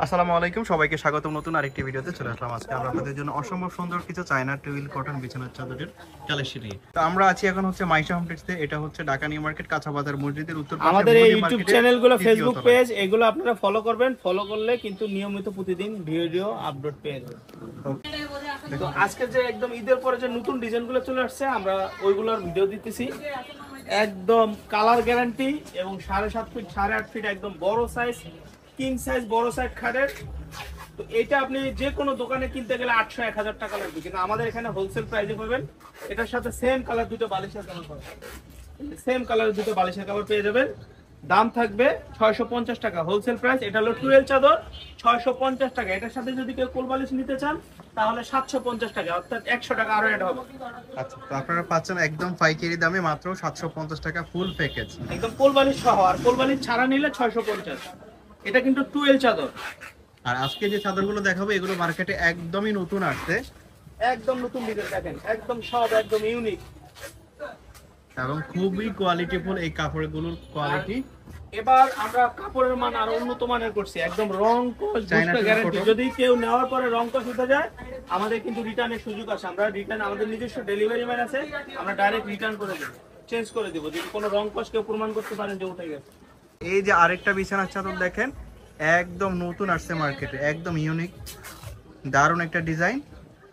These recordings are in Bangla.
আসসালামু আলাইকুম, সবাইকে স্বাগতম নতুন আরেকটি ভিডিওতে। চলে আসলাম আজকে আমরা আপনাদের জন্য অসম্ভব সুন্দর কিছু চায়না টুইল কটন বিছানার চাদরের কালেকশন নিয়ে। তো আমরা আছি এখন হচ্ছে মাইশা হোম টেক্সটে। এটা হচ্ছে ঢাকা নিউ মার্কেট কাঁচা বাজার মসজিদের উত্তর পাশে আমাদের এই মোদি ইউটিউব মার্কেটের চ্যানেলগুলো, তৃতীয় ফেসবুক তলায়। পেজ, এগুলো আপনারা ফলো করবেন। ফলো করলে কিন্তু নিয়মিত প্রতিদিন ভিডিও আপলোড পেয়ে যাবেন। তো আজকে যে একদম ঈদের পরে যে নতুন ডিজাইনগুলো চলে আসছে, আমরা ওইগুলোর ভিডিও দিতেছি। একদম কালার গ্যারান্টি এবং 7.5 ফিট 8.5 ফিট একদম বড় সাইজ, কিং সাইজ বড় সাইজ খাটের। তো এটা আপনি যে কোনো দোকানে কিনতে গেলে 800-1000 টাকা লাগবে, কিন্তু আমাদের এখানে হোলসেল প্রাইসে পাবেন। এটার সাথে সেম কালার দুটো বালিশের কভার পাবেন, সেম কালারের দুটো বালিশের কভার পেয়ে যাবেন। দাম থাকবে 650 টাকা হোলসেল প্রাইস। এটা হলো 12 চাদর, 650 টাকা। এটার সাথে যদি কেউ কোল বালিশ নিতে চান তাহলে 750 টাকা, অর্থাৎ 100 টাকা আরো অ্যাড হবে। আচ্ছা, তো আপনারা পাচ্ছেন একদম পাইকারি দামে মাত্র 750 টাকা ফুল প্যাকেজ, একদম কোল বালিশ সহ। আর কোল বালিশ ছাড়া নিলে 650। এটা কিন্তু 12 চাদর। আর আজকে যে চাদরগুলো দেখাবো এগুলো মার্কেটে একদমই নতুন আসছে, একদম নতুন ডিজাইন, দেখেন একদম সব একদম ইউনিক এবং খুবই কোয়ালিটিফুল এই কাপড়গুলোর কোয়ালিটি। এবার আমরা কাপড়ের মান আরো উন্নত মানের করছি, একদম রং কস গ্যারান্টি। যদি কেউ নেওয়ার পরে রং কস উঠে যায়, আমাদের কিন্তু রিটার্নের সুযোগ আছে। আমরা রিটার্ন, আমাদের নিজস্ব ডেলিভারি ম্যান আছে, আমরা ডাইরেক্ট রিটার্ন করে দেব, চেঞ্জ করে দেব যদি কোনো রং কস কেউ প্রমাণ করতে পারেন যে উঠে গেছে। এই যে আরেকটা বিছানার চাদর দেখেন, একদম নতুন আসছে মার্কেটে, একদম ইউনিক, দারুণ একটা ডিজাইন।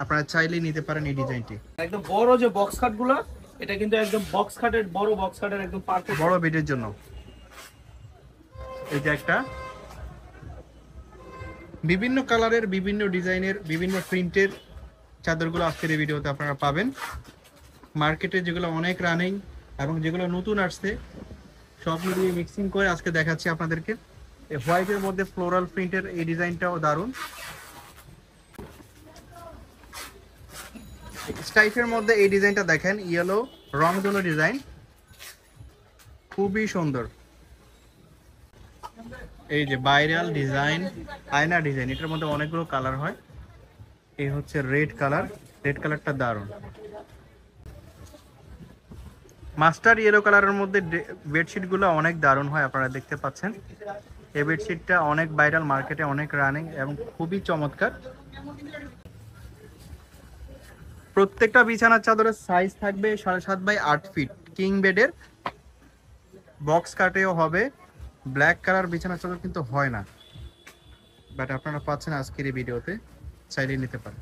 আপনারা চাইলেই নিতে পারেন এই ডিজাইনটি। একদম বড় যে বক্স খাট গুলো, এটা কিন্তু একদম বক্স খাটের, বড় বক্স খাটের একদম পারফেক্ট, বড় বেডের জন্য। এই যে একটা বিভিন্ন কালারের, বিভিন্ন ডিজাইনের, বিভিন্ন প্রিন্টের চাদরগুলো আজকের এই ভিডিওতে আপনারা পাবেন। মার্কেটে যেগুলো অনেক রানিং এবং যেগুলো নতুন আসছে সব মিলিয়ে মিক্সিং করে আজকে দেখাচ্ছি আপনাদেরকে। এই হোয়াইটের মধ্যে ফ্লোরাল প্রিন্টের এই ডিজাইনটাও দারুণ। স্টাইফের মধ্যে এই ডিজাইনটা দেখেন, ইয়েলো রংধনু ডিজাইন, খুবই সুন্দর। এই যে ভাইরাল ডিজাইন, আয়না ডিজাইন, এটার মধ্যে অনেকগুলো কালার হয়। এই হচ্ছে রেড কালার, রেড কালারটা দারুণ। মাস্টার ইয়েলো কালারের মধ্যে বেডশিট গুলো অনেক দারুণ হয়, আপনারা দেখতে পাচ্ছেন। এই বেডশিটটা অনেক ভাইরাল, মার্কেটে অনেক রানিং এবং খুবই চমৎকার। প্রত্যেকটা বিছানার চাদরের সাইজ থাকবে 7.5 ফিট, কিং বেডের, বক্স কাটেও হবে। ব্ল্যাক কালার বিছানার চাদর কিন্তু হয় না, বাট আপনারা পাচ্ছেন আজকের এই ভিডিওতে, চাইলে নিতে পারেন।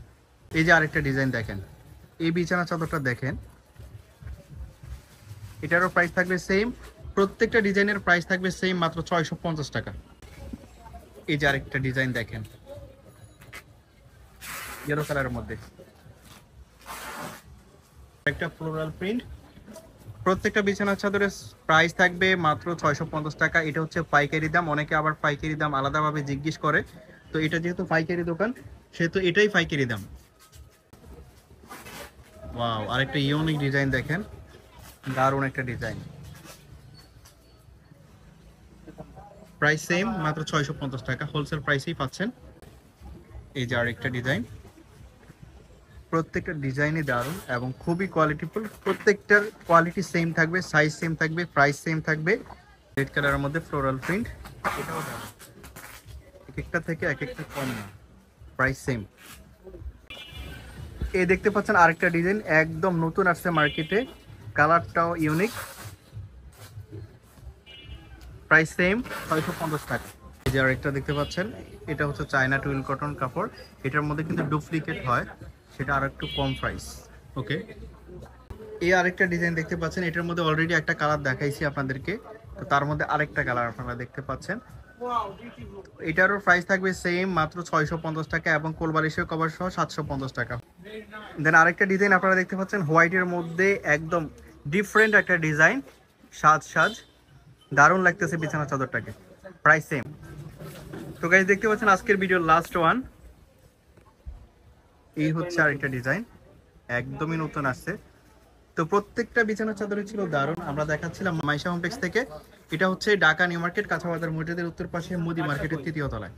এই যে আরেকটা ডিজাইন দেখেন, এই বিছানা চাদরটা দেখেন, এটারও প্রাইস থাকবে সেম। প্রত্যেকটা ডিজাইনের প্রাইস থাকবে সেম, মাত্র 650 টাকা। এই যে আরেকটা ডিজাইন দেখেন, ইয়েলো কালারের মধ্যে একটা ফ্লোরাল প্রিন্ট। প্রত্যেকটা বিছানার চাদরের প্রাইস থাকবে মাত্র 650 টাকা। এটা হচ্ছে পাইকারি দাম। অনেকে আবার পাইকারি দাম আলাদাভাবে জিজ্ঞেস করে, তো এটা যেহেতু পাইকারি দোকান সেহেতু এটাই পাইকারি দাম। ওয়াও, আরেকটা ইউনিক ডিজাইন দেখেন, দারুণ একটা ডিজাইন। প্রাইস সেম, মাত্র 650 টাকা, হোলসেল প্রাইসেই পাচ্ছেন। এই যে আরেকটা ডিজাইন, প্রত্যেকটা ডিজাইনই দারুণ এবং খুবই কোয়ালিটিফুল। প্রত্যেকটার কোয়ালিটি সেম থাকবে, সাইজ সেম থাকবে, প্রাইস সেম থাকবে। রেড কালারের মধ্যে ফ্লোরাল প্রিন্ট, এটাও দারুণ। এক একটা থেকে এক একটা কম না, প্রাইস সেম। এই দেখতে পাচ্ছেন আরেকটা ডিজাইন, একদম নতুন আসছে মার্কেটে, কালারটাও ইউনিক, প্রাইস সেম 650 টাকা। এই যে আরেকটা দেখতে পাচ্ছেন, এটা হচ্ছে চায়না টুইল কটন কাপড়, এটার মধ্যে কিন্তু ডুপ্লিকেট হয়, সেটা আর একটু কম প্রাইস। ওকে, এই আরেকটা ডিজাইন দেখতে পাচ্ছেন, এটার মধ্যে অলরেডি একটা কালার দেখাইছি আপনাদেরকে, তো তার মধ্যে আরেকটা কালার আপনারা দেখতে পাচ্ছেন। এটারও প্রাইস থাকবে সেম, মাত্র 650 টাকা এবং কোলবালিশের কভার সহ 750 টাকা। দেন আরেকটা ডিজাইন আপনারা দেখতে পাচ্ছেন, হোয়াইটের মধ্যে একদম ডিফারেন্ট একটা ডিজাইন, সাজ দারুণ লাগতেছে বিছানা চাদরটাকে, প্রাইস সেম। তো গাইস দেখতে পাচ্ছেন আজকের ভিডিওর লাস্ট ওয়ান, এই হচ্ছে আরেকটা ডিজাইন, একদমই নতুন আসছে। তো প্রত্যেকটা বিছানা চাদরে ছিল দারুণ। আমরা দেখাচ্ছিলাম মাইশা হোমটেক্স থেকে। এটা হচ্ছে ঢাকা নিউ মার্কেট কাঁচা বাজার মসজিদের উত্তর পাশে মুদি মার্কেটের তৃতীয় তলায়।